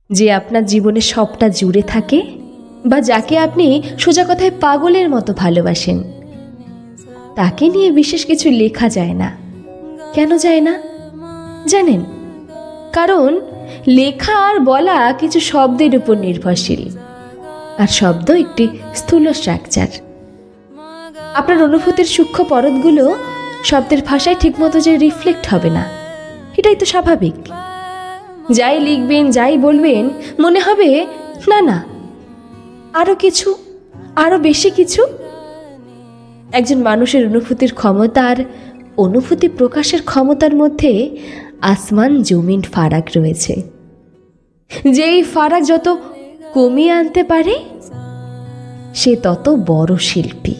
যে আপনার জীবনে সবটা জুড়ে থাকে, বা যাকে আপনি সোজা কথায় পাগলের মতো ভালোবাসেন, তাকে নিয়ে বিশেষ কিছু লেখা যায় না। কেন যায় না জানেন? কারণ লেখা আর বলা কিছু শব্দের উপর নির্ভরশীল, আর শব্দ একটি স্থূল স্ট্রাকচার। আপনার অনুভূতির সূক্ষ্ম পরতগুলো শব্দের ভাষায় ঠিকমতো যে রিফ্লেক্ট হবে না, এটাই তো স্বাভাবিক। যাই লিখবেন, যাই বলবেন, মনে হবে না না, আরও কিছু, আরও বেশি কিছু। একজন মানুষের অনুভূতির ক্ষমতা আর অনুভূতি প্রকাশের ক্ষমতার মধ্যে আসমান জমিন ফারাক রয়েছে। যেই ফারাক যত কমিয়ে আনতে পারে, সে তত বড় শিল্পী।